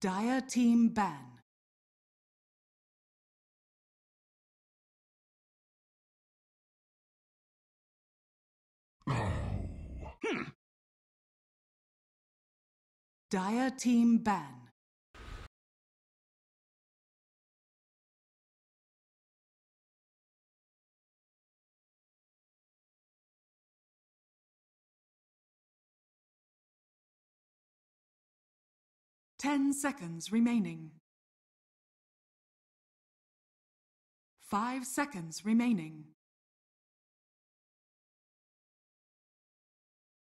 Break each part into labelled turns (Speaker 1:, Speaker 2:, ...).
Speaker 1: Dire team ban. Dire team ban. Ten seconds remaining. 5 seconds remaining.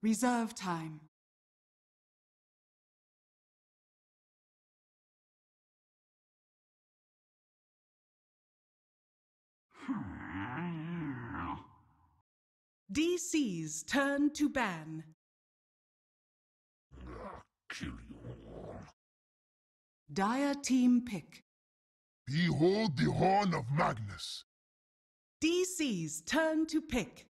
Speaker 1: Reserve time. DC's turn to ban.
Speaker 2: Kill you all.
Speaker 1: Dire team pick.
Speaker 2: Behold the horn of Magnus.
Speaker 1: DC's turn to pick.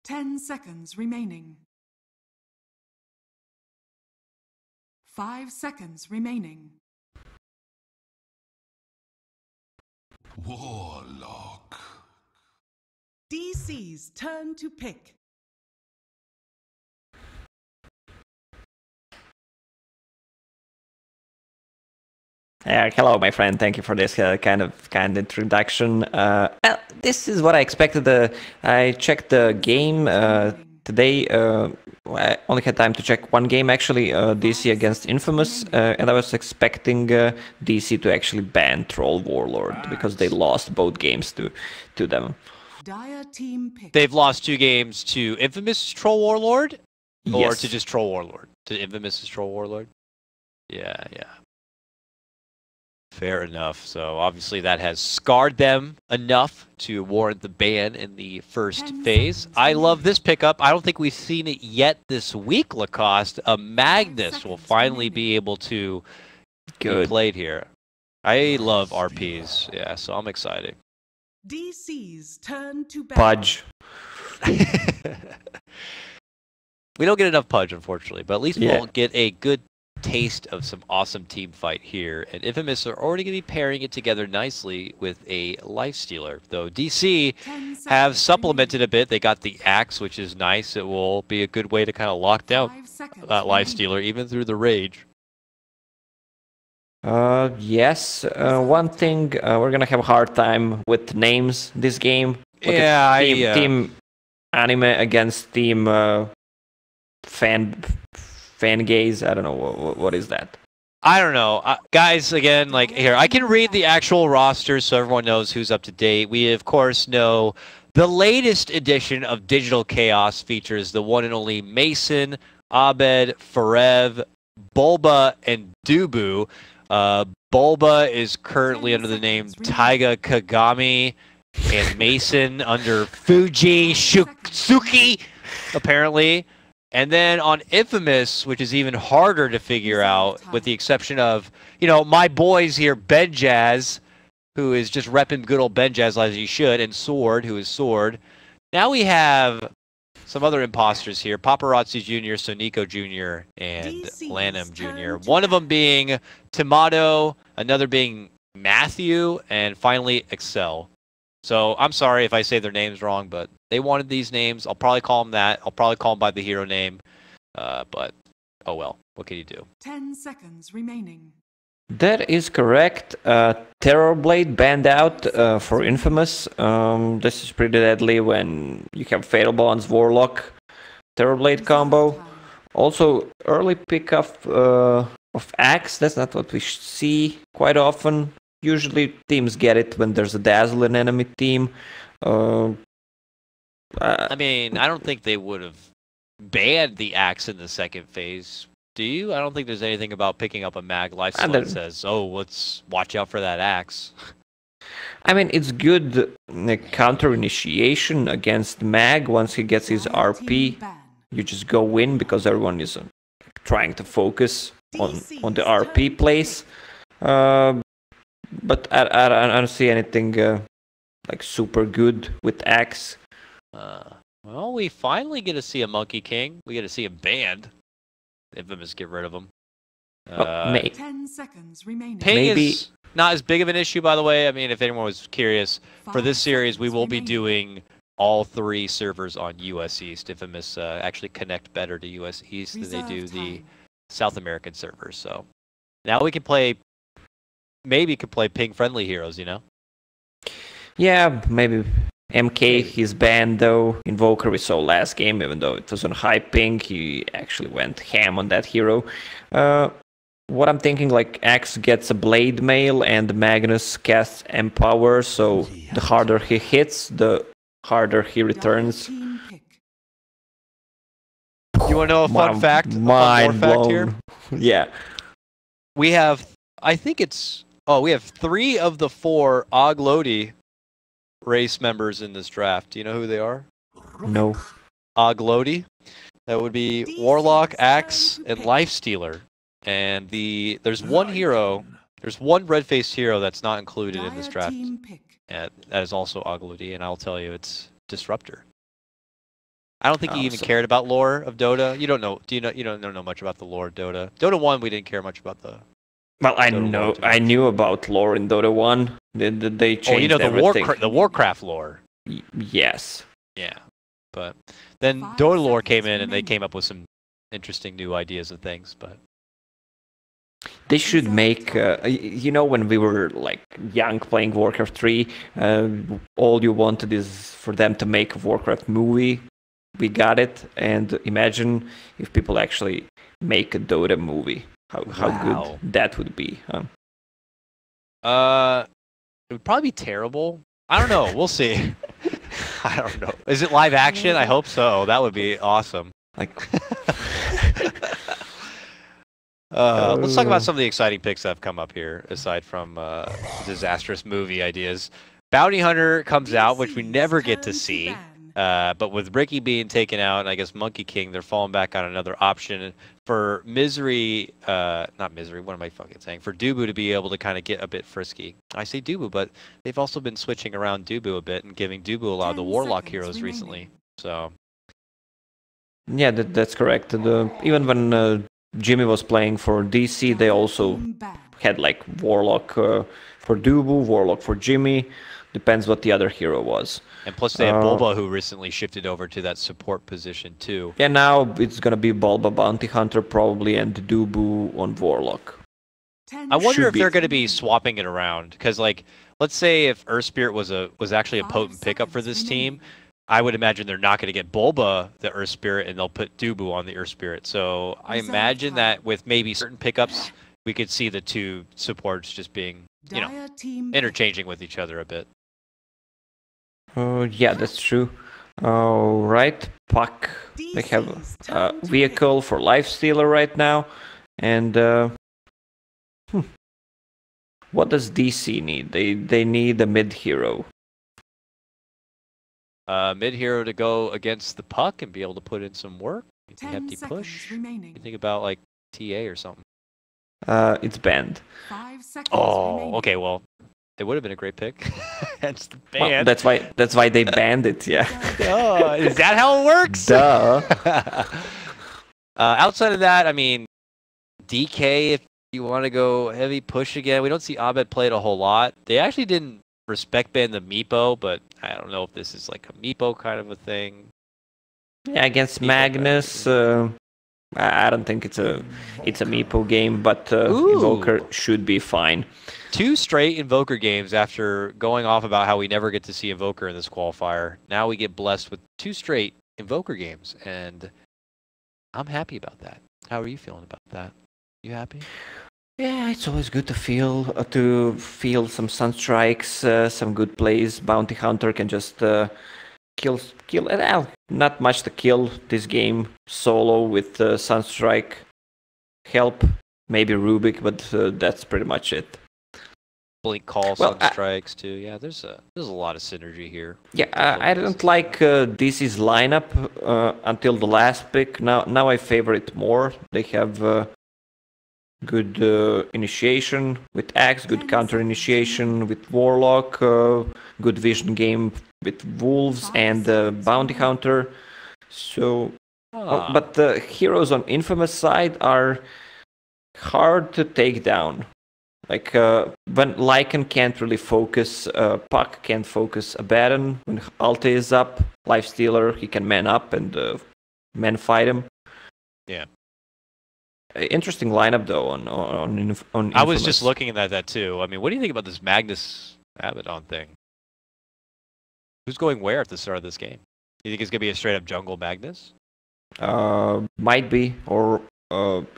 Speaker 1: Ten seconds remaining. 5 seconds remaining.
Speaker 2: Warlock.
Speaker 1: DC's turn to pick.
Speaker 3: Hello, my friend. Thank you for this kind introduction. This is what I expected. I checked the game today. I only had time to check one game, actually, DC against Infamous, and I was expecting DC to actually ban Troll Warlord because they lost both games to them.
Speaker 1: Dire team pick.
Speaker 4: They've lost 2 games to Infamous Troll Warlord, or
Speaker 3: Yes.
Speaker 4: to just Troll Warlord? To Infamous Troll Warlord? Yeah. Fair enough. So obviously that has scarred them enough to warrant the ban in the first phase. I love this pickup. I don't think we've seen it yet this week, Lacoste. A Magnus will finally be able to be played here. I love RPs, yeah, so I'm excited.
Speaker 1: DC's turn to ban.
Speaker 3: Pudge.
Speaker 4: We don't get enough Pudge, unfortunately, but at least we'll get a good taste of some awesome team fight here. And Infamous are already going to be pairing it together nicely with a Lifestealer. Though DC have supplemented a bit. They got the Axe, which is nice. It will be a good way to kind of lock down that Lifestealer, even through the Rage.
Speaker 3: Yes. One thing, we're going to have a hard time with names this game.
Speaker 4: Yeah,
Speaker 3: Team Anime against Team Fan gaze. I don't know what is that.
Speaker 4: I don't know, guys. Again, like here, I can read the actual roster so everyone knows who's up to date. We of course know the latest edition of Digital Chaos features the one and only Mason, Abed, Farev, Bulba, and Dubu. Bulba is currently under the name Taiga Kagami, and Mason under Fuji Suki, apparently. And then on Infamous, which is even harder to figure out, with the exception of, my boys here, Benjaz, who is just repping good old Benjaz as he should, and Sword, who is Sword. Now we have some other imposters here, Paparazzi Jr., Sonico Jr., and Lanham Jr. One of them being Tomato, another being Matthew, and finally Excel. So I'm sorry if I say their names wrong, but they wanted these names. I'll probably call them that. I'll probably call them by the hero name. But, oh well. What can you do?
Speaker 1: 10 seconds remaining.
Speaker 3: That is correct. Terrorblade banned out for Infamous. This is pretty deadly when you have Fatal Bonds, Warlock, Terrorblade combo. Also, early pickup of Axe. That's not what we see quite often. Usually teams get it when there's a Dazzle in enemy team.
Speaker 4: I mean, I don't think they would have banned the Axe in the second phase. Do you? I don't think there's anything about picking up a Mag Lifesteal that says, oh, let's watch out for that Axe.
Speaker 3: I mean, it's good counter initiation against Mag. Once he gets his RP, you just go in because everyone is trying to focus on the RP plays. but I don't see anything like super good with Axe.
Speaker 4: Well, we finally get to see a Monkey King. We get to see him banned. Infamous get rid of him.
Speaker 1: 10 seconds remaining.
Speaker 4: Ping
Speaker 3: Maybe-
Speaker 4: is not as big of an issue, by the way. I mean, if anyone was curious, for this
Speaker 1: 5
Speaker 4: series, we
Speaker 1: seconds
Speaker 4: will be
Speaker 1: remaining.
Speaker 4: doing all 3 servers on US East. Infamous actually connect better to US East than they do
Speaker 1: Reserve
Speaker 4: the
Speaker 1: time.
Speaker 4: South American servers. So now we can play, maybe could play ping-friendly heroes, you know?
Speaker 3: Yeah, maybe MK, he's banned though. Invoker we saw last game, even though it was on high ping, he actually went ham on that hero. What I'm thinking, like Axe gets a Blade Mail and Magnus casts Empower, so the harder he hits, the harder he
Speaker 1: Dire
Speaker 3: returns.
Speaker 1: team pick.
Speaker 4: You want to know a fun fact? A fun lore
Speaker 3: Mind
Speaker 4: fact here?
Speaker 3: blown. Yeah.
Speaker 4: We have, I think it's, we have 3 of the 4 Oglodi race members in this draft. Do you know who they are?
Speaker 3: No.
Speaker 4: Oglodi. That would be Warlock, Axe, and Lifestealer. And there's one hero, there's one red-faced hero that's not included in this
Speaker 1: Dire
Speaker 4: draft.
Speaker 1: team pick.
Speaker 4: And that is also Oglodi, and I'll tell you, it's Disruptor. I don't think he even
Speaker 3: Awesome.
Speaker 4: cared about lore of Dota. You don't know? Do you know? You don't know much about the lore of Dota. Dota 1, we didn't care much about the.
Speaker 3: Well, I
Speaker 4: Dota
Speaker 3: know,
Speaker 4: lore too
Speaker 3: I
Speaker 4: much.
Speaker 3: knew about lore in Dota 1. They changed
Speaker 4: Oh, you know the
Speaker 3: everything.
Speaker 4: the Warcraft lore.
Speaker 3: Yes.
Speaker 4: Yeah, but then
Speaker 1: 5
Speaker 4: Dota lore came
Speaker 1: seconds
Speaker 4: in, and they
Speaker 1: remaining.
Speaker 4: came up with some interesting new ideas and things. But
Speaker 3: They should
Speaker 1: Reserve
Speaker 3: make, you know, when we were like young playing Warcraft 3, all you wanted is for them to make a Warcraft movie. We got it, and imagine if people actually make a Dota movie. How
Speaker 4: Wow.
Speaker 3: good that would be. Huh?
Speaker 4: it would probably be terrible. I don't know. We'll see. I don't know. Is it live action? I hope so. That would be awesome.
Speaker 3: Like,
Speaker 4: Let's talk about some of the exciting picks that have come up here, aside from disastrous movie ideas. Bounty Hunter comes out, which we
Speaker 1: DC's
Speaker 4: never get to
Speaker 1: turn
Speaker 4: see.
Speaker 1: ban.
Speaker 4: But with Ricky being taken out, and I guess Monkey King, they're falling back on another option for Misery, not Misery, what am I fucking saying? For Dubu to be able to kind of get a bit frisky. I say Dubu, but they've also been switching around Dubu a bit and giving Dubu a lot of the
Speaker 1: 10
Speaker 4: Warlock
Speaker 1: seconds
Speaker 4: heroes
Speaker 1: remaining.
Speaker 4: recently. So,
Speaker 3: yeah, that's correct. Even when Jimmy was playing for DC, they
Speaker 1: Dire
Speaker 3: also
Speaker 1: team ban.
Speaker 3: had like Warlock for Dubu, Warlock for Jimmy. Depends what the other hero was.
Speaker 4: and plus they have Bulba, who recently shifted over to that support position too.
Speaker 3: Yeah, now it's gonna be Bulba Bounty Hunter probably and Dubu on Warlock.
Speaker 1: 10
Speaker 4: I wonder
Speaker 3: Should
Speaker 4: if they're
Speaker 3: be.
Speaker 4: going to be swapping it around, because like, let's say if Earth Spirit was actually a
Speaker 1: 5
Speaker 4: potent pickup for
Speaker 1: seconds
Speaker 4: this
Speaker 1: remaining.
Speaker 4: team, I would imagine they're not going to get Bulba the Earth Spirit, and they'll put Dubu on the Earth Spirit. So I
Speaker 1: Reserve
Speaker 4: imagine
Speaker 1: time.
Speaker 4: that with maybe certain pickups, we could see the two supports just being,
Speaker 1: Dire team pick.
Speaker 4: interchanging with each other a bit.
Speaker 3: Yeah, that's true. All right, Puck. They have
Speaker 1: DC's
Speaker 3: a
Speaker 1: turn to
Speaker 3: vehicle for Lifestealer right now, and what does DC need? They need a mid hero.
Speaker 4: Mid hero to go against the Puck and be able to put in some work. You think
Speaker 1: 10
Speaker 4: hefty
Speaker 1: seconds
Speaker 4: push.
Speaker 1: remaining.
Speaker 4: You think about like TA or something.
Speaker 3: It's banned.
Speaker 1: 5 seconds
Speaker 4: Oh,
Speaker 1: remaining.
Speaker 4: okay. Well, it would have been a great pick. Hence the
Speaker 3: Well,
Speaker 4: ban.
Speaker 3: that's why they banned it. Yeah.
Speaker 4: Oh, is that how it works?
Speaker 3: Duh.
Speaker 4: Outside of that, I mean, DK, if you want to go heavy push again, we don't see Abed play it a whole lot. They actually didn't respect ban the Meepo, but I don't know if this is like a Meepo kind of a thing.
Speaker 3: Yeah, against Magnus, I don't think it's a Meepo game, but
Speaker 4: Ooh.
Speaker 3: Invoker should be fine.
Speaker 4: 2 straight Invoker games after going off about how we never get to see Invoker in this qualifier. Now we get blessed with 2 straight Invoker games, and I'm happy about that. How are you feeling about that? You happy?
Speaker 3: Yeah, it's always good to feel some Sunstrikes, some good plays. Bounty Hunter can just kill. Not much to kill this game solo with Sunstrike help. Maybe Rubik, but that's pretty much it.
Speaker 4: Blink call,
Speaker 3: Well,
Speaker 4: Sunstrikes too. Yeah, there's a lot of synergy here.
Speaker 3: Yeah, I didn't like DC's lineup until the last pick. Now I favor it more. They have good initiation with Axe, good counter initiation with Warlock, good vision game with Wolves and Bounty Hunter. So, but the heroes on Infamous side are hard to take down. Like when Lycan can't really focus, Puck can't focus Abaddon. When Alta is up, Lifestealer, he can man up and man fight him.
Speaker 4: Yeah.
Speaker 3: Interesting lineup though on Infamous.
Speaker 4: I was just looking at that too. I mean, what do you think about this Magnus Abaddon thing? Who's going where at the start of this game? You think it's gonna be a straight up jungle Magnus?
Speaker 3: Might be, or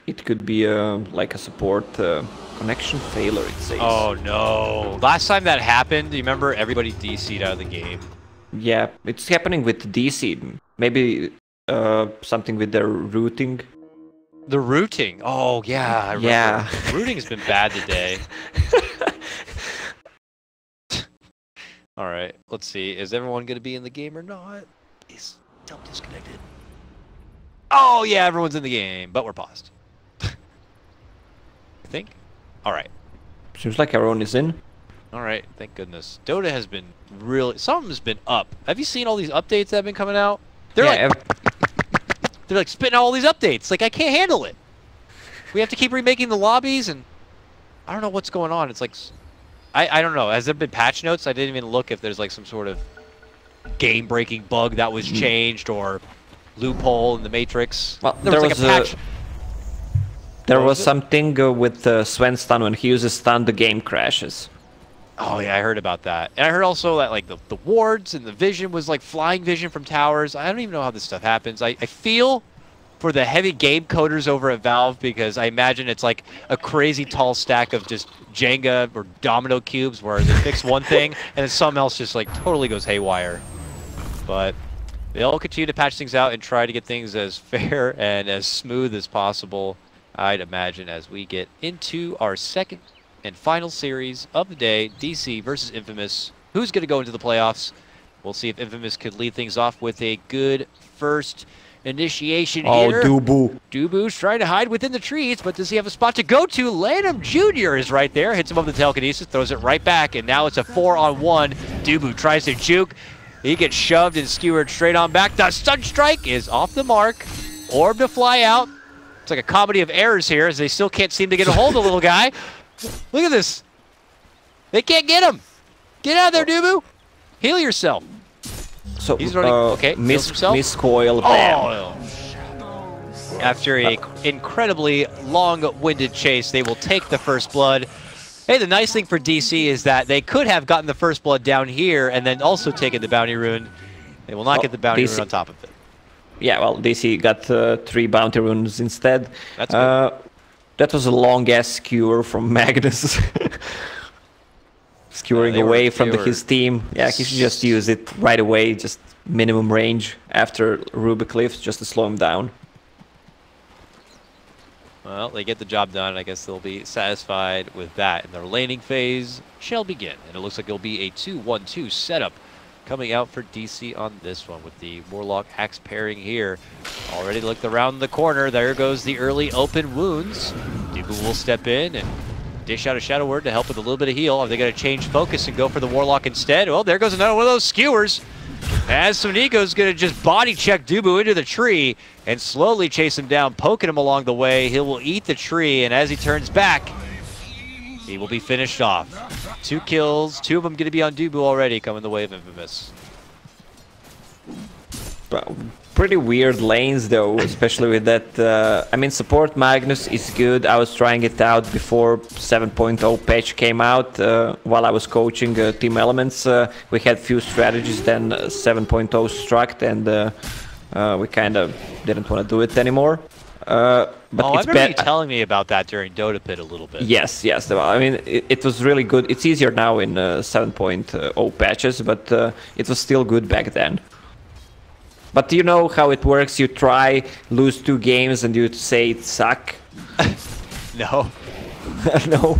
Speaker 3: it could be like a support connection failure, it says.
Speaker 4: Oh no! Last time that happened, do you remember everybody DC'd out of the game?
Speaker 3: Yeah, it's happening with DC. Maybe something with their routing.
Speaker 4: The routing. Oh yeah, I remember.
Speaker 3: Yeah.
Speaker 4: Routing's been bad today. All right, let's see. Is everyone gonna be in the game or not? Is Del disconnected? Oh yeah, everyone's in the game, but we're paused. I think. All right.
Speaker 3: Seems like everyone is in.
Speaker 4: All right, thank goodness. Dota has been really, something's been up. Have you seen all these updates that have been coming out? They're like spitting out all these updates. Like I can't handle it. We have to keep remaking the lobbies, and I don't know what's going on. It's like, I don't know. Has there been patch notes? I didn't even look if there's like some sort of game-breaking bug that was changed or loophole in the Matrix.
Speaker 3: Well,
Speaker 4: there was like a patch.
Speaker 3: There was something with Sven stun. When he uses stun, the game crashes.
Speaker 4: Oh yeah, I heard about that. And I heard also that like the wards and the vision was like flying vision from towers. I don't even know how this stuff happens. I feel for the heavy game coders over at Valve, because I imagine it's like a crazy tall stack of just Jenga or domino cubes where they fix one thing and then something else just like totally goes haywire. But they'll continue to patch things out and try to get things as fair and as smooth as possible, I'd imagine, as we get into our second and final series of the day, DC versus Infamous. Who's going to go into the playoffs? We'll see if Infamous could lead things off with a good first initiation here.
Speaker 3: Oh, Dubu.
Speaker 4: Dubu's trying to hide within the trees, but does he have a spot to go to? Lanham Jr. is right there, hits him over the telekinesis, throws it right back, and now it's a 4-on-1. Dubu tries to juke. He gets shoved and skewered straight on back. The stun strike is off the mark. Orb to fly out. It's like a comedy of errors here, as they still can't seem to get a hold of the little guy. Look at this. They can't get him. Get out of there, Dubu. Heal yourself.
Speaker 3: So
Speaker 4: he's running. Okay,
Speaker 3: Miss Coil. Bam.
Speaker 4: Oh. After a incredibly long-winded chase, they will take the first blood. Hey, the nice thing for DC is that they could have gotten the first blood down here and then also taken the bounty rune. They will not get the bounty rune on top of it.
Speaker 3: Yeah, well, DC got 3 bounty runes instead.
Speaker 4: That's good.
Speaker 3: That was a long-ass skewer from Magnus. Skewering away from his team. Yeah, he should just use it right away, just minimum range after Ruby Cliffs, just to slow him down.
Speaker 4: Well, they get the job done. I guess they'll be satisfied with that. And their laning phase shall begin. And it looks like it'll be a 2-1-2 setup coming out for DC on this one, with the Warlock Axe pairing here. Already looked around the corner. There goes the early open wounds. Dubu will step in and dish out a Shadow Word to help with a little bit of heal. Are they going to change focus and go for the Warlock instead? Well, there goes another one of those skewers. As Sonico's going to just body check Dubu into the tree and slowly chase him down, poking him along the way. He will eat the tree, and as he turns back, he will be finished off. 2 kills, 2 of them going to be on Dubu already, coming the way of Infamous.
Speaker 3: Pretty weird lanes though, especially with that. I mean, support Magnus is good. I was trying it out before 7.0 patch came out. While I was coaching Team Elements, we had few strategies. Then 7.0 struck, and we kind of didn't want to do it anymore. But
Speaker 4: I remember you telling me about that during Dota Pit a little bit.
Speaker 3: Yes. I mean, it was really good. It's easier now in 7.0 patches, but it was still good back then. But you know how it works. You try, lose 2 games, and you say it suck.
Speaker 4: No.
Speaker 3: No.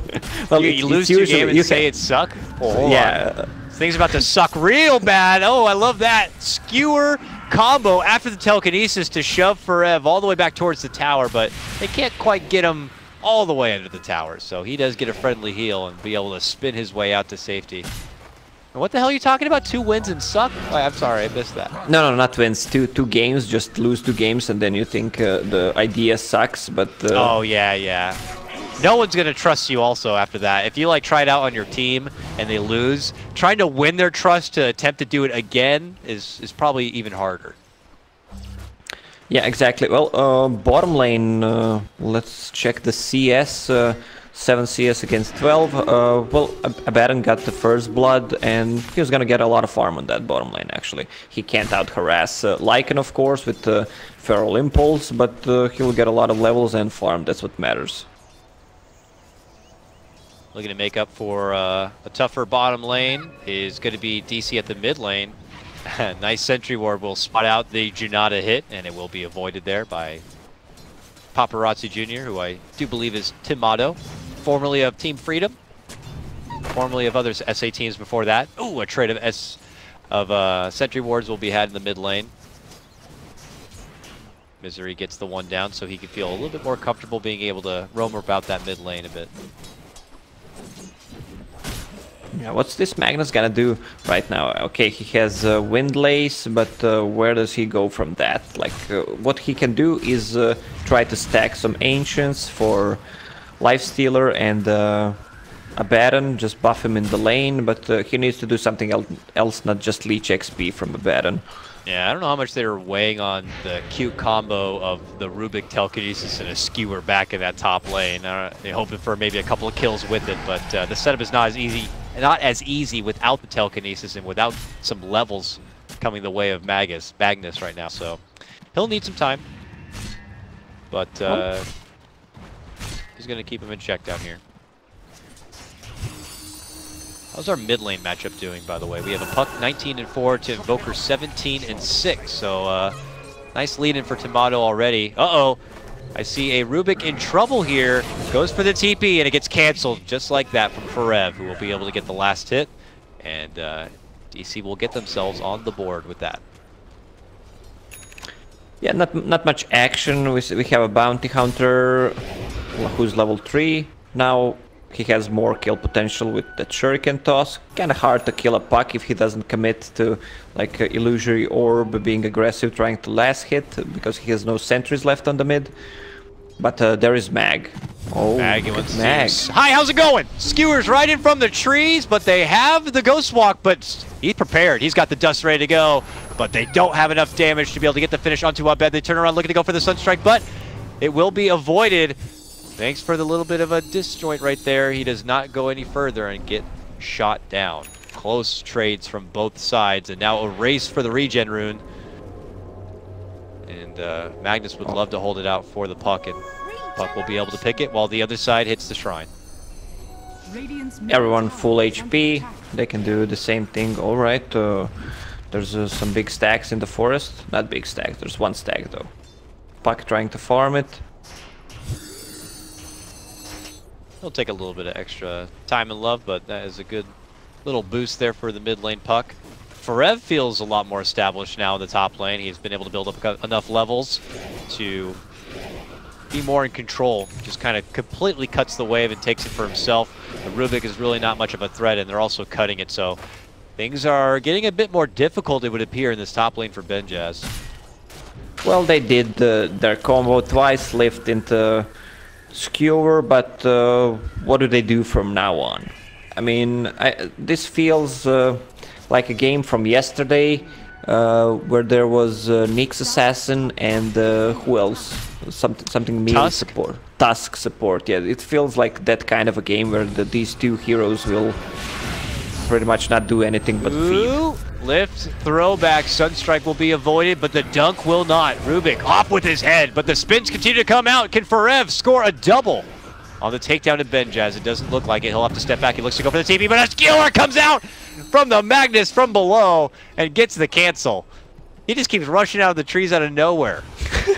Speaker 3: Well,
Speaker 4: you lose 2 games and say it suck? Oh, yeah. Things about to suck real bad. Oh, I love that. Skewer combo after the telekinesis to shove Forev all the way back towards the tower, but they can't quite get him all the way under the tower. So he does get a friendly heal and be able to spin his way out to safety. And what the hell are you talking about? 2 wins and suck? Oh, I'm sorry, I missed that.
Speaker 3: No, not wins. Two games. Just lose 2 games, and then you think the idea sucks. But
Speaker 4: oh yeah. No one's gonna trust you. Also after that, if you like try it out on your team and they lose, trying to win their trust to attempt to do it again is probably even harder.
Speaker 3: Yeah, exactly. Well, bottom lane. Let's check the CS. 7 CS against 12. Well, Abaddon got the first blood, and he was gonna get a lot of farm on that bottom lane, actually. He can't out-harass Lycan, of course, with the Feral Impulse, but he'll get a lot of levels and farm. That's what matters.
Speaker 4: Looking to make up for a tougher bottom lane is going to be DC at the mid lane. Nice Sentry Ward will spot out the Junata hit, and it will be avoided there by Paparazzi Jr., who I do believe is Timado, formerly of Team Freedom, formerly of other SA teams before that. Ooh, a trade of Sentry Wards will be had in the mid lane. Misery gets the one down, so he can feel a little bit more comfortable being able to roam about that mid lane a bit.
Speaker 3: Yeah, what's this Magnus gonna do right now? Okay, he has Windlace, but where does he go from that? Like, what he can do is try to stack some Ancients for Lifestealer and Abaddon, just buff him in the lane, but he needs to do something else, not just leech XP from Abaddon.
Speaker 4: Yeah, I don't know how much they were weighing on the cute combo of the Rubik Telekinesis and a Skewer back in that top lane. They're hoping for maybe a couple of kills with it, but the setup is not as easy without the Telekinesis and without some levels coming the way of Magnus right now. So he'll need some time, but he's going to keep him in check down here. How's our mid lane matchup doing, by the way? We have a Puck 19-4 to Invoker 17-6. So nice lead in for Timado already. Uh-oh. I see a Rubik in trouble here. Goes for the TP, and it gets canceled just like that from Forev, who will be able to get the last hit. And DC will get themselves on the board with that. Yeah,
Speaker 3: not much action. We have a Bounty Hunter who's level 3. Now he has more kill potential with that Shuriken Toss. Kinda hard to kill a Puck if he doesn't commit to like Illusory Orb, being aggressive, trying to last hit, because he has no sentries left on the mid. But there is Mag. Oh,
Speaker 4: Mag. Hi, how's it going? Skewers right in from the trees, but they have the Ghost Walk, but he's prepared. He's got the dust ready to go, but they don't have enough damage to be able to get the finish onto Abed. They turn around looking to go for the Sunstrike, but it will be avoided. Thanks for the little bit of a disjoint right there. He does not go any further and get shot down. Close trades from both sides, and now a race for the regen rune. And Magnus would love to hold it out for the Puck, and Puck will be able to pick it while the other side hits the shrine.
Speaker 3: Everyone full HP. They can do the same thing. All right. There's some big stacks in the forest. Not big stacks. There's one stack though. Puck trying to farm it.
Speaker 4: He'll take a little bit of extra time and love, but that is a good little boost there for the mid lane Puck. Forev feels a lot more established now in the top lane. He's been able to build up enough levels to be more in control. Just kind of completely cuts the wave and takes it for himself. The Rubik is really not much of a threat, and they're also cutting it, so things are getting a bit more difficult, it would appear, in this top lane for Benjaz.
Speaker 3: Well, they did their combo twice, lift into Skewer, but what do they do from now on? I mean, this feels like a game from yesterday, where there was Nyx Assassin and who else? Something melee support. Tusk support, yeah. It feels like that kind of a game where these two heroes will pretty much not do anything but feed.
Speaker 4: Lift, throwback, Sunstrike will be avoided, but the dunk will not. Rubik off with his head, but the spins continue to come out. Can Forev score a double on the takedown of Benjaz? It doesn't look like it. He'll have to step back. He looks to go for the TP, but a Skewer comes out from the Magnus from below and gets the cancel. He just keeps rushing out of the trees out of nowhere,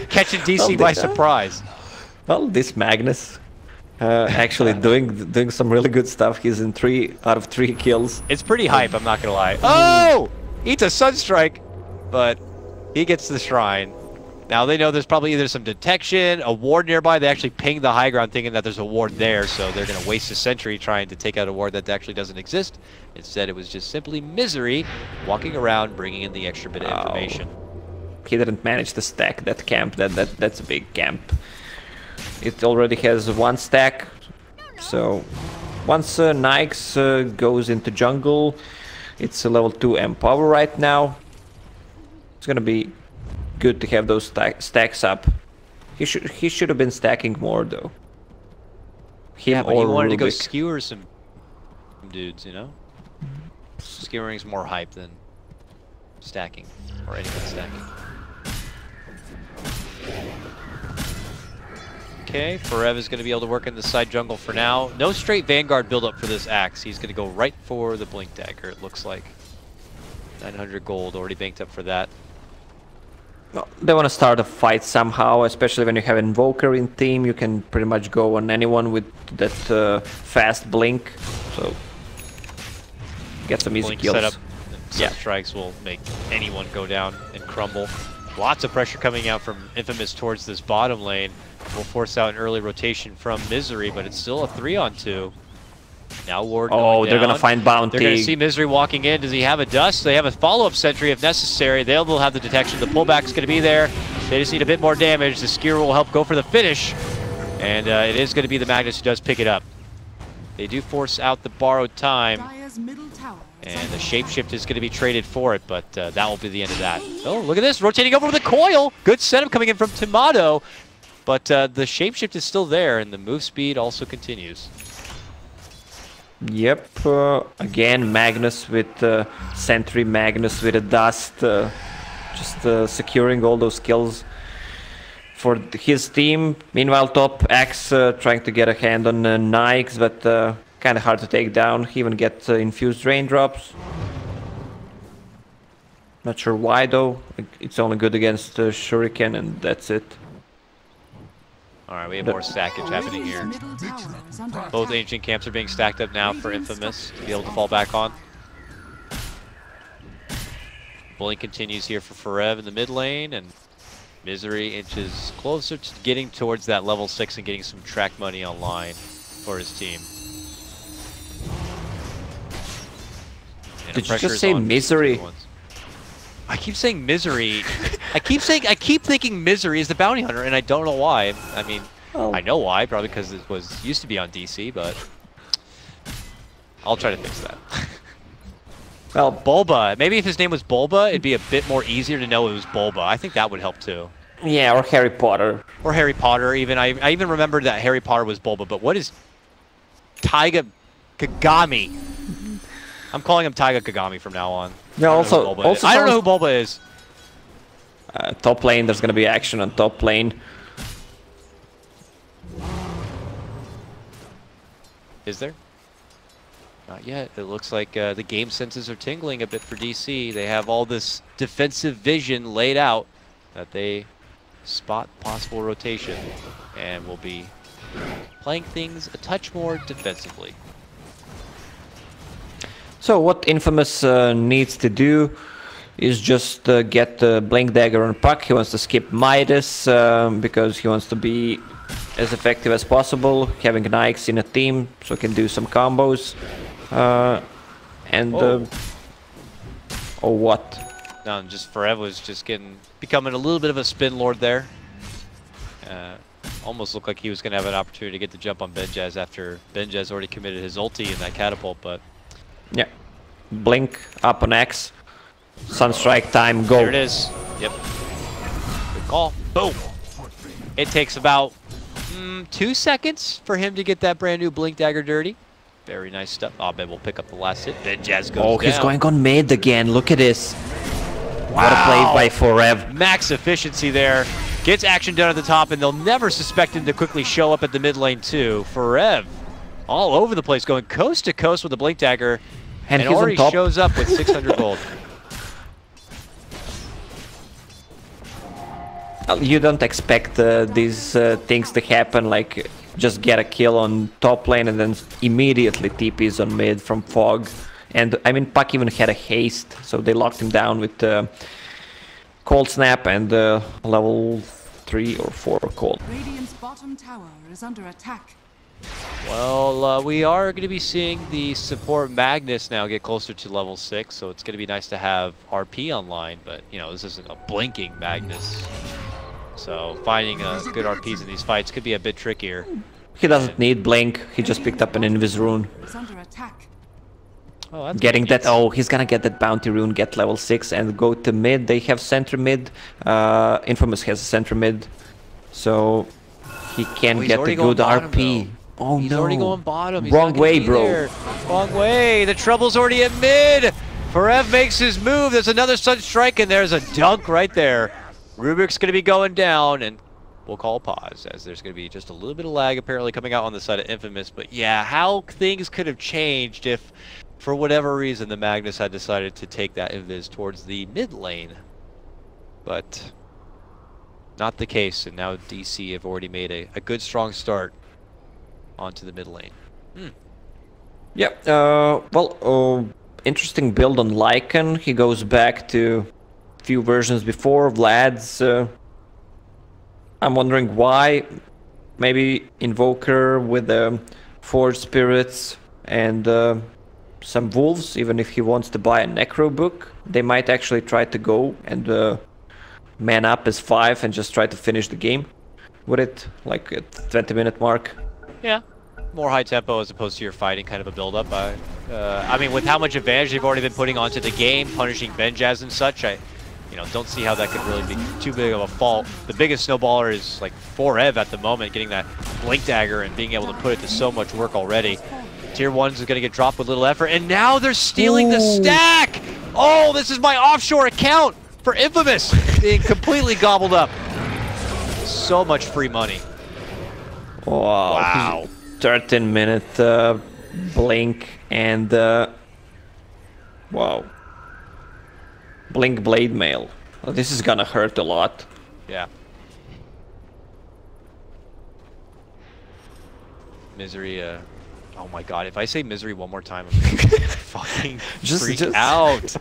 Speaker 4: catching DC by surprise.
Speaker 3: Well, this Magnus actually doing some really good stuff. He's in 3 out of 3 kills.
Speaker 4: It's pretty hype, I'm not gonna lie. Oh! Eats a Sunstrike, but he gets the shrine. Now they know there's probably either some detection, a ward nearby. They actually ping the high ground thinking that there's a ward there, so they're going to waste a sentry trying to take out a ward that actually doesn't exist. Instead, it was just simply Misery walking around, bringing in the extra bit of information.
Speaker 3: He didn't manage to stack that camp. That's a big camp. It already has one stack, so once Nyx goes into jungle, it's a level 2 empower right now. It's gonna be good to have those stacks up. He should have been stacking more though.
Speaker 4: Yeah, but he wanted to go skewer some dudes, you know? Skewering's more hype than stacking, or anyone stacking. Okay, Forev is going to be able to work in the side jungle for now. No straight Vanguard build-up for this Axe. He's going to go right for the Blink Dagger, it looks like. 900 gold, already banked up for that.
Speaker 3: Well, they want to start a fight somehow, especially when you have Invoker in team. You can pretty much go on anyone with that fast blink, so get some easy kills.
Speaker 4: Setup. Some strikes will make anyone go down and crumble. Lots of pressure coming out from Infamous towards this bottom lane. Will force out an early rotation from Misery, but it's still a 3-on-2. Now Ward going
Speaker 3: they're
Speaker 4: down.
Speaker 3: gonna find Bounty.
Speaker 4: They're gonna see Misery walking in. Does he have a dust? They have a follow-up sentry if necessary. They'll have the detection. The pullback's gonna be there. They just need a bit more damage. The Skewer will help go for the finish. And it is gonna be the Magnus who does pick it up. They do force out the borrowed time. And the Shapeshift is going to be traded for it, but that will be the end of that. Oh, look at this, rotating over with the coil. Good setup coming in from Tomato, but the Shapeshift is still there, and the move speed also continues.
Speaker 3: Yep, again, Magnus with Sentry, Magnus with a Dust, just securing all those kills for his team. Meanwhile, top Axe trying to get a hand on Nyx, but kind of hard to take down. He even gets infused raindrops. Not sure why though. It's only good against Shuriken, and that's it.
Speaker 4: Alright, we have more stackage happening here. Both ancient camps are being stacked up now for Infamous to be able to fall back on. Bullying continues here for Forev in the mid lane, and Misery inches closer to getting towards that level 6 and getting some track money online for his team.
Speaker 3: Did you just say Misery?
Speaker 4: I keep saying Misery. I keep thinking Misery is the bounty hunter, and I don't know why. I mean, I know why, probably because it used to be on DC, but I'll try to fix that. Well, Bulba. Maybe if his name was Bulba, it'd be a bit more easier to know it was Bulba. I think that would help too.
Speaker 3: Yeah, or Harry Potter.
Speaker 4: Or Harry Potter. Even I even remembered that Harry Potter was Bulba. But what is Taiga Kagami? I'm calling him Taiga Kagami from now on.
Speaker 3: Yeah, also
Speaker 4: I don't know who Bulba is.
Speaker 3: Top lane, there's gonna be action on top lane.
Speaker 4: Is there? Not yet. It looks like the game senses are tingling a bit for DC. They have all this defensive vision laid out that they spot possible rotation and will be playing things a touch more defensively.
Speaker 3: So what Infamous needs to do is just get Blink Dagger on Puck. He wants to skip Midas because he wants to be as effective as possible, having Nyx in a team so he can do some combos. Oh, what?
Speaker 4: No, just Forever was just becoming a little bit of a spin lord there. Almost looked like he was going to have an opportunity to get the jump on Benjaz after Benjaz already committed his ulti in that catapult, but...
Speaker 3: Yeah. Blink up on X. Sunstrike time, go.
Speaker 4: There it is. Yep. Good call. Boom. It takes about 2 seconds for him to get that brand new Blink Dagger dirty. Very nice stuff. Oh, Ben will pick up the last hit. Benjaz goes down.
Speaker 3: He's going on mid again. Look at this. Wow. What a play by Forev.
Speaker 4: Max efficiency there. Gets action done at the top, and they'll never suspect him to quickly show up at the mid lane too. Forev all over the place, going coast to coast with the Blink Dagger, and already shows up with 600 gold.
Speaker 3: You don't expect these things to happen, like just get a kill on top lane and then immediately TPs on mid from Fog. And I mean, Puck even had a haste, so they locked him down with Cold Snap and level 3 or 4 Cold.
Speaker 1: Radiant's bottom tower is under attack.
Speaker 4: Well, we are going to be seeing the support Magnus now get closer to level 6, so it's going to be nice to have RP online, but, you know, this isn't a blinking Magnus. So finding good RPs in these fights could be a bit trickier.
Speaker 3: He doesn't need Blink, he just picked up an Invis rune.
Speaker 1: Is under attack.
Speaker 4: Oh, that's
Speaker 3: Getting that,
Speaker 4: convenient.
Speaker 3: oh, he's gonna get that bounty rune, get level 6 and go to mid. They have center mid, Infamous has a center mid, so he can
Speaker 4: he's
Speaker 3: get
Speaker 4: already
Speaker 3: a
Speaker 4: going
Speaker 3: good
Speaker 4: bottom,
Speaker 3: RP.
Speaker 4: though.
Speaker 3: Oh
Speaker 4: He's
Speaker 3: no,
Speaker 4: already going bottom. He's
Speaker 3: wrong
Speaker 4: not gonna
Speaker 3: way,
Speaker 4: be
Speaker 3: bro.
Speaker 4: there. Wrong way. The trouble's already at mid. Forev makes his move. There's another Sun Strike, and there's a dunk right there. Rubik's going to be going down, and we'll call a pause, as there's going to be just a little bit of lag apparently coming out on the side of Infamous. But yeah, how things could have changed if, for whatever reason, the Magnus had decided to take that invis towards the mid lane. But not the case, and now DC have already made a good, strong start onto the mid lane.
Speaker 3: Yep, well, interesting build on Lycan. He goes back to a few versions before. Vlad's, I'm wondering why. Maybe Invoker with Forge Spirits and some Wolves, even if he wants to buy a Necro book. They might actually try to go and man up as 5 and just try to finish the game with it, like at 20-minute mark.
Speaker 4: Yeah, more high tempo as opposed to your fighting kind of a build-up. I mean, with how much advantage they've already been putting onto the game, punishing Benjaz and such, I don't see how that could really be too big of a fault. The biggest snowballer is like Forev at the moment, getting that Blink Dagger and being able to put it to so much work already. Tier 1s is going to get dropped with little effort, and now they're stealing the stack! Oh, this is my offshore account for Infamous being completely gobbled up. So much free money.
Speaker 3: Wow. 13-minute Blink and wow. Blink Blade Mail. Well, this is gonna hurt a lot.
Speaker 4: Yeah. Misery, oh my god, if I say Misery one more time, I'm gonna fucking freak out.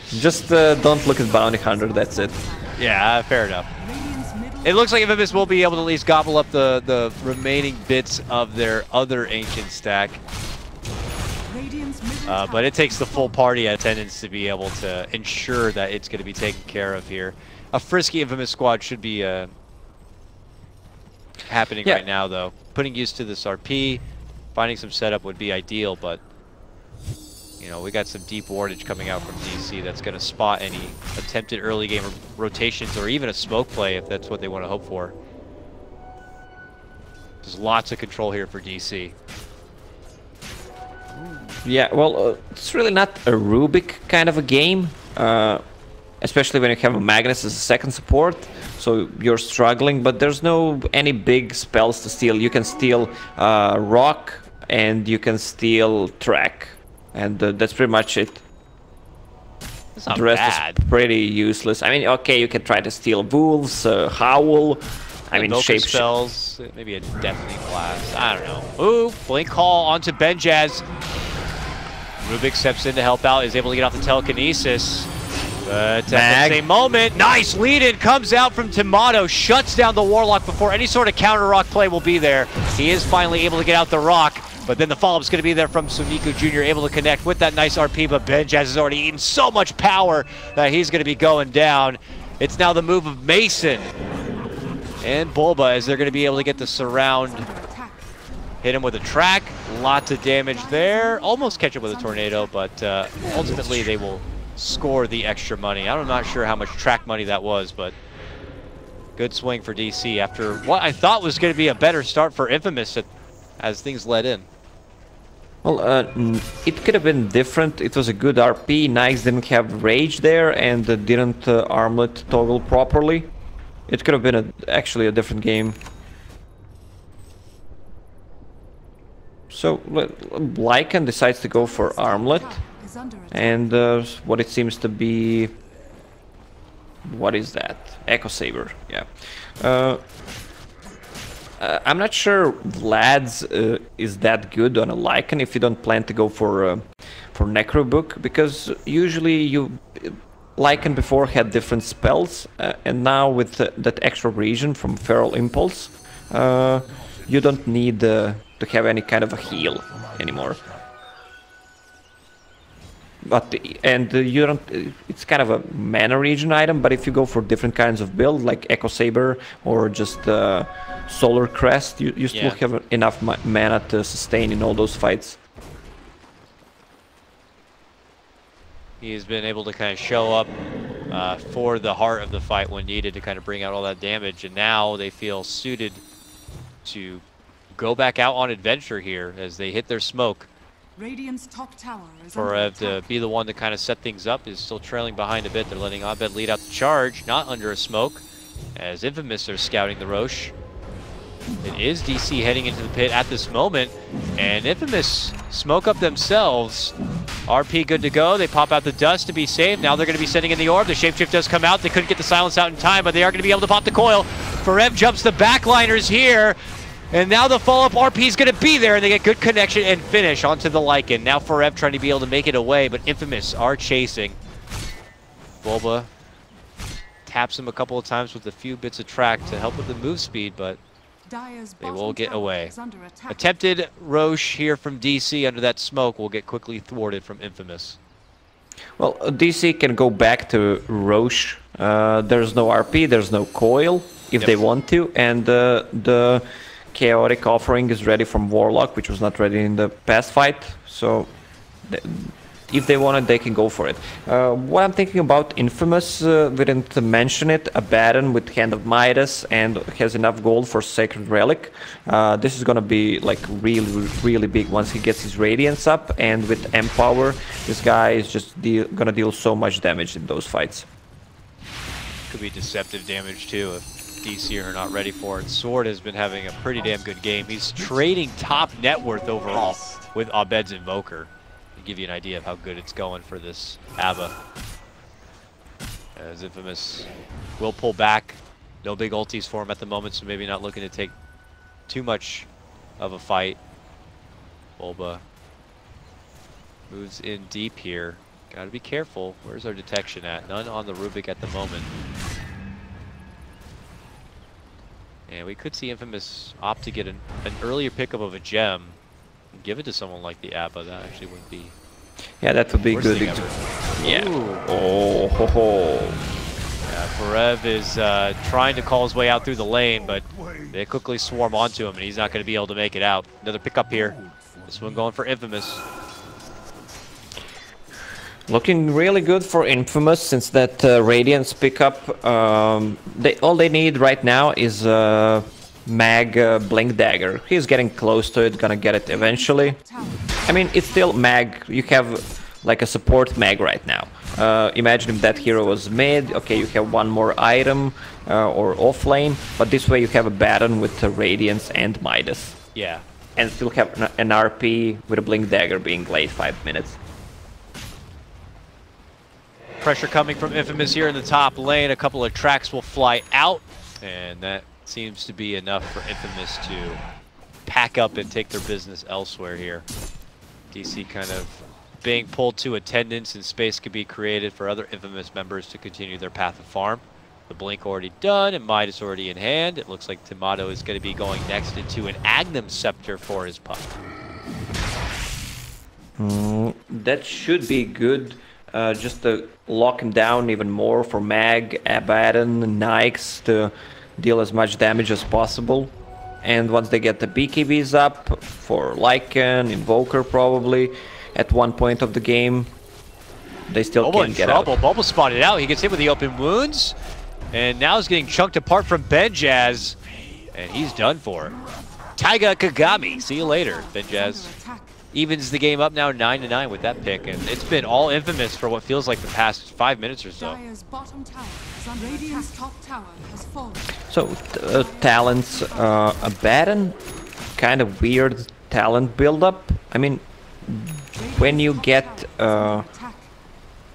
Speaker 3: Just don't look at Bounty Hunter, that's it.
Speaker 4: Yeah, fair enough. It looks like Infamous will be able to at least gobble up the remaining bits of their other ancient stack. But it takes the full party attendance to be able to ensure that it's going to be taken care of here. A frisky Infamous squad should be happening right now, though. Putting use to this RP, finding some setup would be ideal, but you know, we got some deep wardage coming out from DC that's going to spot any attempted early game rotations or even a smoke play if that's what they want to hope for. There's lots of control here for DC.
Speaker 3: Yeah, well, it's really not a Rubik kind of a game, especially when you have a Magnus as a second support, so you're struggling, but there's no any big spells to steal. You can steal Rock and you can steal Track. And that's pretty much it.
Speaker 4: That's not
Speaker 3: the rest
Speaker 4: bad.
Speaker 3: is pretty useless. I mean, okay, you can try to steal Wolves, Howl. I mean, shape
Speaker 4: spells, maybe a Deafening Blast. I don't know. Ooh, Blink Call onto Benjaz. Rubik steps in to help out, is able to get off the telekinesis. But at the same moment, nice lead-in comes out from Tomato, shuts down the Warlock before any sort of counter rock play will be there. He is finally able to get out the rock. But then the follow-up is going to be there from Suniku Jr., able to connect with that nice RP, but Benjaz has already eaten so much power that he's going to be going down. It's now the move of Mason and Bulba as they're going to be able to get the surround. Hit him with a track, lots of damage there. Almost catch him with a tornado, but ultimately they will score the extra money. I'm not sure how much track money that was, but good swing for DC after what I thought was going to be a better start for Infamous as things led in.
Speaker 3: Well, it could have been different. It was a good RP. Nikes didn't have Rage there and didn't armlet toggle properly. It could have been actually a different game. So, Lycan decides to go for armlet. And what it seems to be... What is that? Echo Saber, yeah. I'm not sure Vlad's is that good on a Lycan if you don't plan to go for Necrobook, because usually Lycan before had different spells, and now with that extra region from Feral Impulse, you don't need to have any kind of a heal anymore. But you don't. It's kind of a mana regen item. But if you go for different kinds of build, like Echo Saber or just Solar Crest, you still have enough mana to sustain in all those fights.
Speaker 4: He's been able to kind of show up for the heart of the fight when needed to kind of bring out all that damage, and now they feel suited to go back out on adventure here as they hit their smoke.
Speaker 1: Radiant's top tower is
Speaker 4: For
Speaker 1: under
Speaker 4: Ev to be the one to kind of set things up is still trailing behind a bit. They're letting Abed lead out the charge, not under a smoke, as Infamous are scouting the Roche. It is DC heading into the pit at this moment, and Infamous smoke up themselves. RP good to go. They pop out the dust to be safe. Now they're going to be sending in the orb. The shapeshift does come out. They couldn't get the silence out in time, but they are going to be able to pop the coil. Forev jumps the backliners here, and now the follow-up RP is going to be there, and they get good connection and finish onto the Lycan. Now Forev trying to be able to make it away, but Infamous are chasing. Bulba taps him a couple of times with a few bits of track to help with the move speed, but they will get away. Attempted Roche here from DC under that smoke will get quickly thwarted from Infamous.
Speaker 3: Well, DC can go back to Roche. There's no RP, there's no coil if they want to, and the Chaotic Offering is ready from Warlock, which was not ready in the past fight. So if they want it, they can go for it. What I'm thinking about Infamous, we didn't mention it, Abaddon with Hand of Midas and has enough gold for Sacred Relic. This is gonna be like really big once he gets his Radiance up, and with Empower, this guy is just gonna deal so much damage in those fights.
Speaker 4: Could be deceptive damage too if DC are not ready for it. Sword has been having a pretty damn good game. He's trading top net worth overall with Abed's Invoker. Give you an idea of how good it's going for this Abba. As Infamous will pull back. No big ultis for him at the moment, so maybe not looking to take too much of a fight. Bulba moves in deep here. Gotta be careful. Where's our detection at? None on the Rubik at the moment. And we could see Infamous opt to get an earlier pickup of a gem. Give it to someone like the Abba. That actually wouldn't be.
Speaker 3: Yeah, that would be good. Yeah.
Speaker 4: Ooh.
Speaker 3: Oh ho ho.
Speaker 4: Yeah, Forev is trying to call his way out through the lane, but they quickly swarm onto him, and he's not going to be able to make it out. Another pickup here. This one going for Infamous.
Speaker 3: Looking really good for Infamous since that Radiance pickup. All they need right now is Mag Blink Dagger. He's getting close to it, gonna get it eventually. I mean, it's still Mag. You have like a support Mag right now. Imagine if that hero was mid. Okay, you have one more item or off lane, but this way you have a Baton with Radiance and Midas.
Speaker 4: Yeah.
Speaker 3: And still have an RP with a Blink Dagger being late 5 minutes.
Speaker 4: Pressure coming from Infamous here in the top lane. A couple of tracks will fly out, and that seems to be enough for Infamous to pack up and take their business elsewhere here. DC kind of being pulled to attendance, and space could be created for other Infamous members to continue their path of farm. The Blink already done, and Midas already in hand. It looks like Tomato is going to be going next into an Agnum Scepter for his puck.
Speaker 3: That should be good, just to lock him down even more for Mag, Abaddon, Nyx to deal as much damage as possible. And once they get the BKBs up for Lycan, Invoker probably, at one point of the game, they still can't get out.
Speaker 4: Bubble spotted out. He gets hit with the open wounds, and now he's getting chunked apart from Benjaz, and he's done for. Taiga Kagami, see you later. Benjaz evens the game up now 9-9 with that pick, and it's been all Infamous for what feels like the past 5 minutes or so.
Speaker 3: So, talents, Abaddon, kind of weird talent build-up. I mean, when you get to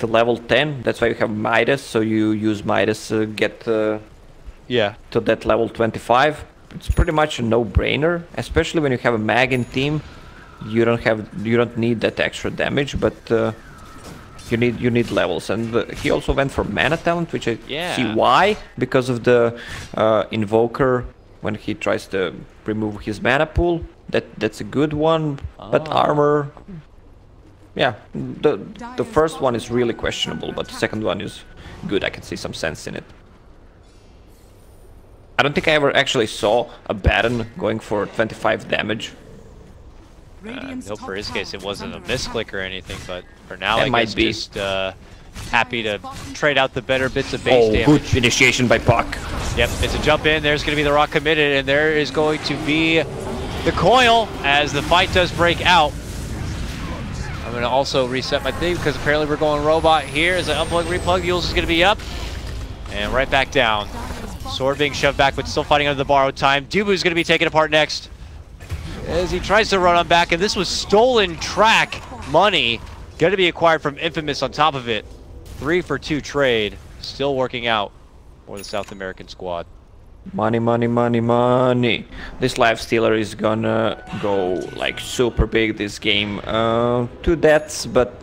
Speaker 3: level 10, that's why you have Midas, so you use Midas to get to that level 25. It's pretty much a no-brainer, especially when you have a Mag in team. You don't need that extra damage, but You need levels, and he also went for mana talent, which I
Speaker 4: Yeah.
Speaker 3: see why, because of the invoker when he tries to remove his mana pool. That's a good one, but armor, yeah, the first one is really questionable, but the second one is good. I can see some sense in it. I don't think I ever actually saw a Baron going for 25 damage.
Speaker 4: Nope, for his case it wasn't a misclick or anything, but for now
Speaker 3: That
Speaker 4: I
Speaker 3: might
Speaker 4: guess
Speaker 3: be.
Speaker 4: just happy to trade out the better bits of base damage.
Speaker 3: Good initiation by Puck.
Speaker 4: Yep, it's a jump in, there's going to be the rock committed, and there is going to be the coil as the fight does break out. I'm going to also reset my thing because apparently we're going robot here as I unplug, replug. Yules is going to be up and right back down. Sword being shoved back, but still fighting under the borrowed time. Dubu is going to be taken apart next as he tries to run on back, and this was stolen track money. Going to be acquired from Infamous on top of it. 3-for-2 trade, still working out for the South American squad.
Speaker 3: Money, money, money, money. This Lifestealer is gonna go like super big this game. 2 deaths, but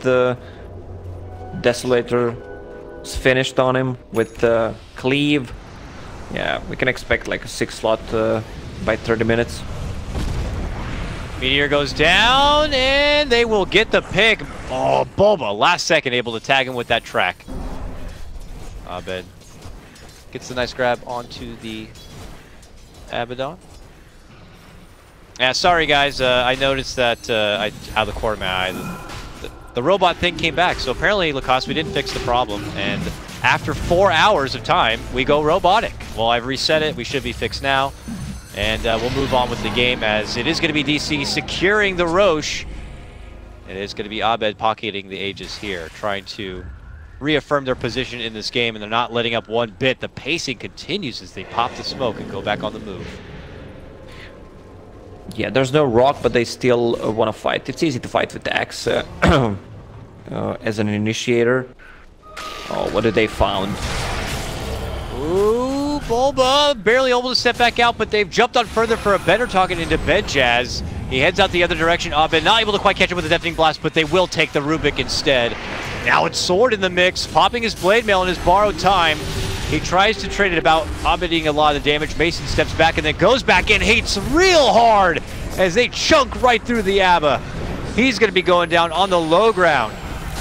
Speaker 3: Desolator is finished on him with Cleave. Yeah, we can expect like a 6 slot by 30 minutes.
Speaker 4: Meteor goes down, and they will get the pick. Oh, Boba, last second able to tag him with that track. Abed gets the nice grab onto the Abaddon. Yeah, sorry guys, I noticed that out of the corner of my eye, the robot thing came back. So apparently, Lacoste, we didn't fix the problem, and after 4 hours of time, we go robotic. Well, I've reset it, we should be fixed now. And we'll move on with the game as it is going to be DC securing the Roche. It is going to be Abed pocketing the Aegis here, trying to reaffirm their position in this game, and they're not letting up one bit. The pacing continues as they pop the smoke and go back on the move.
Speaker 3: Yeah, there's no rock, but they still want to fight. It's easy to fight with the axe as an initiator. Oh, what did they found?
Speaker 4: Ooh, Bulba barely able to step back out, but they've jumped on further for a better target into Bed Jazz. He heads out the other direction. Abed not able to quite catch him with the Deafening Blast, but they will take the Rubik instead. Now it's Sword in the mix, popping his Blade Mail in his borrowed time. He tries to trade it about, Abeding a lot of the damage. Mason steps back and then goes back in, hates real hard as they chunk right through the Abba. He's going to be going down on the low ground.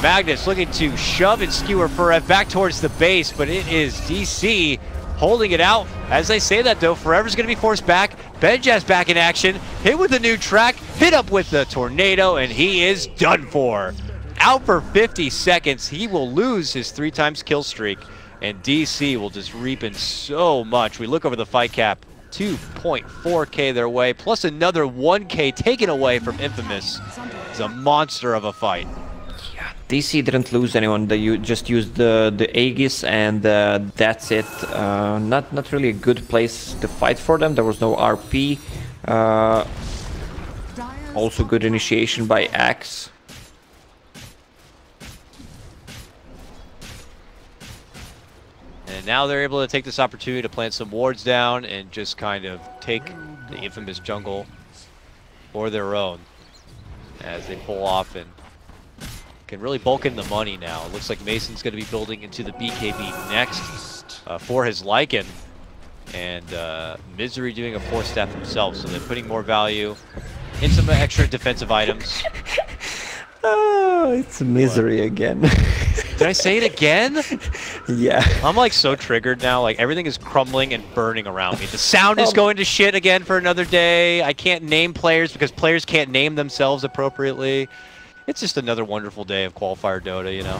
Speaker 4: Magnus looking to shove and skewer Forev back towards the base, but it is DC holding it out. As they say that though, Forever's going to be forced back. Benjaz back in action, hit with the new track, hit up with the tornado, and he is done for. Out for 50 seconds, he will lose his 3 times kill streak, and DC will just reap in so much. We look over the fight cap, 2.4k their way, plus another 1k taken away from Infamous. It's a monster of a fight.
Speaker 3: DC didn't lose anyone. They just used the Aegis, and that's it. Not really a good place to fight for them. There was no RP. Also good initiation by Axe.
Speaker 4: And now they're able to take this opportunity to plant some wards down and just kind of take the Infamous jungle for their own as they pull off and can really bulk in the money now. It looks like Mason's going to be building into the BKB next for his Lycan. And Misery doing a 4-staff himself, so they're putting more value in some extra defensive items.
Speaker 3: Oh, it's Misery again.
Speaker 4: Did I say it again?
Speaker 3: Yeah.
Speaker 4: I'm like so triggered now. Like everything is crumbling and burning around me. The sound is going to shit again for another day. I can't name players because players can't name themselves appropriately. It's just another wonderful day of Qualifier Dota, you know.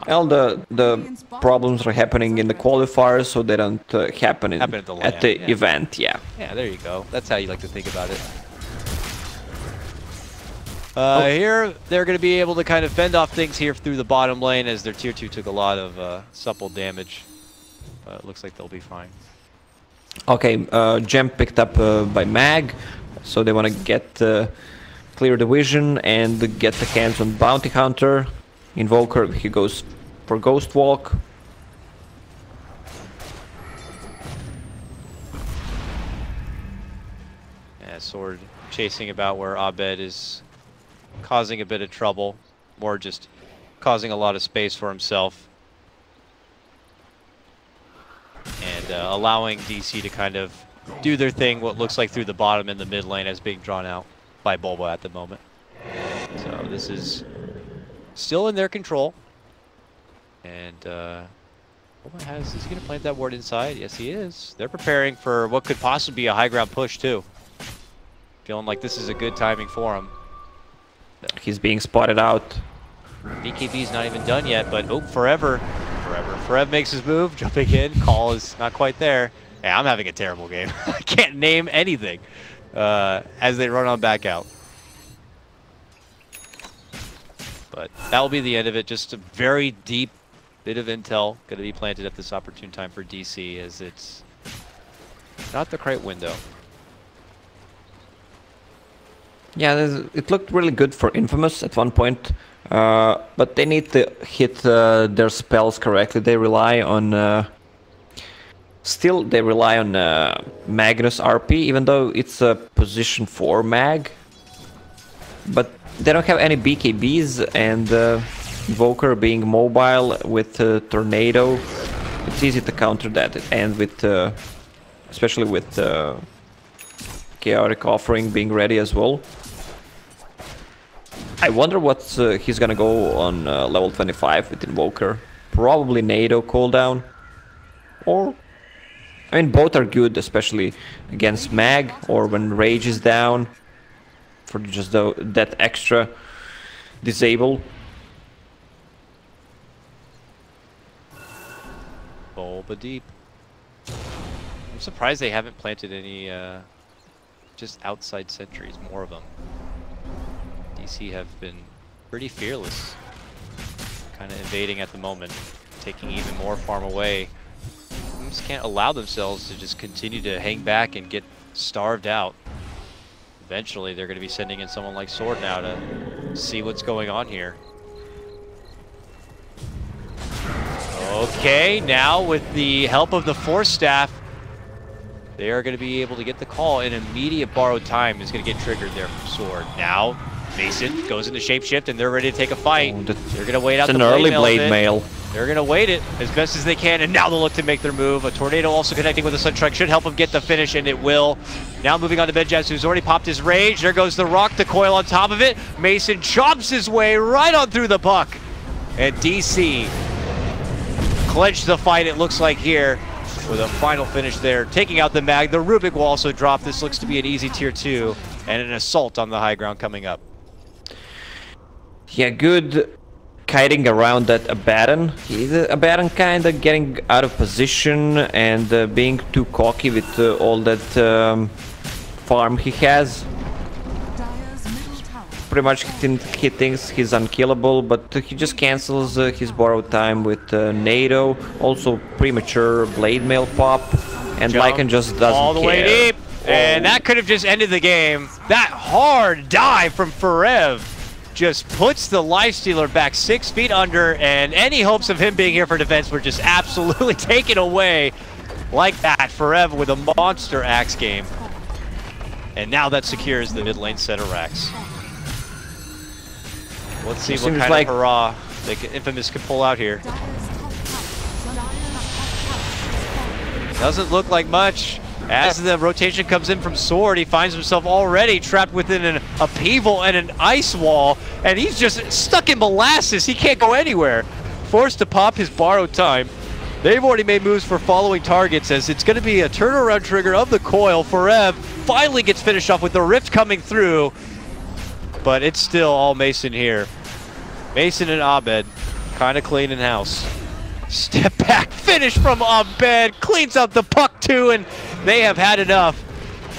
Speaker 3: Well, the problems are happening in the qualifiers, so they don't happen at the event. Yeah.
Speaker 4: Yeah, there you go. That's how you like to think about it. Here, they're going to be able to kind of fend off things here through the bottom lane as their tier 2 took a lot of supple damage. It looks like they'll be fine.
Speaker 3: Okay, gem picked up by Mag, so they want to get clear the vision and get the hands on Bounty Hunter. Invoker, he goes for Ghost Walk.
Speaker 4: Yeah, Sword chasing about where Abed is causing a bit of trouble. More just causing a lot of space for himself. And allowing DC to kind of do their thing, what looks like through the bottom and the mid lane as being drawn out by Bulba at the moment. So this is still in their control. And Bulba is he going to plant that ward inside? Yes, he is. They're preparing for what could possibly be a high ground push too. Feeling like this is a good timing for him.
Speaker 3: He's being spotted out.
Speaker 4: BKB's not even done yet, but oh, Forever makes his move, jumping in. Call is not quite there. Yeah, I'm having a terrible game. I can't name anything as they run on back out. But that will be the end of it. Just a very deep bit of intel going to be planted at this opportune time for DC, as it's not the correct window.
Speaker 3: Yeah, it looked really good for Infamous at one point, but they need to hit their spells correctly. They rely on still they rely on Magnus RP, even though it's a position 4 mag. But they don't have any BKBs, and Invoker being mobile with Tornado, it's easy to counter that. And with especially with Chaotic Offering being ready as well. I wonder what he's gonna go on level 25 with Invoker. Probably NATO cooldown. Or, I mean, both are good, especially against Mag or when Rage is down. For just that extra disable.
Speaker 4: Bulba deep. I'm surprised they haven't planted any just outside sentries, more of them. DC have been pretty fearless, kind of invading at the moment, taking even more farm away. They just can't allow themselves to just continue to hang back and get starved out. Eventually they're going to be sending in someone like Sword now to see what's going on here. Okay, now with the help of the Force Staff, they are going to be able to get the call, and immediate borrowed time is going to get triggered there from Sword. Now Mason goes into shapeshift, and they're ready to take a fight.
Speaker 3: Oh,
Speaker 4: they're going to wait out the
Speaker 3: an early blade mail.
Speaker 4: They're going to wait it as best as they can, and now they'll look to make their move. A Tornado also connecting with a Sunstrike should help him get the finish, and it will. Now moving on to Benjaz, who's already popped his Rage. There goes the Rock, the coil on top of it. Mason chops his way right on through the puck. And DC clenched the fight, it looks like here, with a final finish there. Taking out the mag. The Rubik will also drop. This looks to be an easy tier 2, and an assault on the high ground coming up.
Speaker 3: Yeah, good kiting around that Abaddon. Abaddon kind of getting out of position and being too cocky with all that farm he has. Pretty much he thinks he's unkillable, but he just cancels his borrowed time with NATO. Also premature blade mail pop, and Lycan just doesn't
Speaker 4: all the
Speaker 3: care.
Speaker 4: way deep, and that could have just ended the game. That hard dive from Forev just puts the Lifestealer back 6 feet under, and any hopes of him being here for defense were just absolutely taken away like that. Forev with a monster axe game, and now that secures the mid lane set of racks. Let's see what kind of hurrah the Infamous can pull out here. Doesn't look like much. As the rotation comes in from Sword, he finds himself already trapped within an upheaval and an ice wall, and he's just stuck in molasses. He can't go anywhere. Forced to pop his borrowed time. They've already made moves for following targets, as it's going to be a turnaround trigger of the coil. Forev finally gets finished off with the rift coming through, but it's still all Mason here. Mason and Abed kind of cleaning house. Step back finish from Abed, cleans up the puck too, and they have had enough.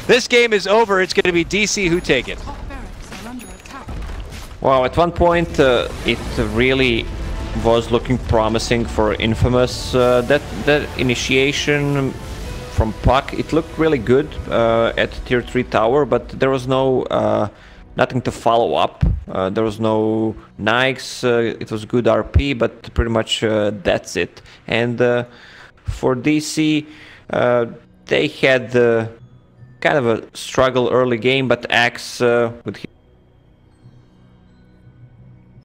Speaker 4: This game is over. It's going to be DC who take it.
Speaker 3: Wow, at one point it really was looking promising for Infamous. That initiation from puck, it looked really good at tier 3 tower, but there was no nothing to follow up. There was no Nikes, it was good RP, but pretty much that's it. And for DC, they had kind of a struggle early game, but Axe with his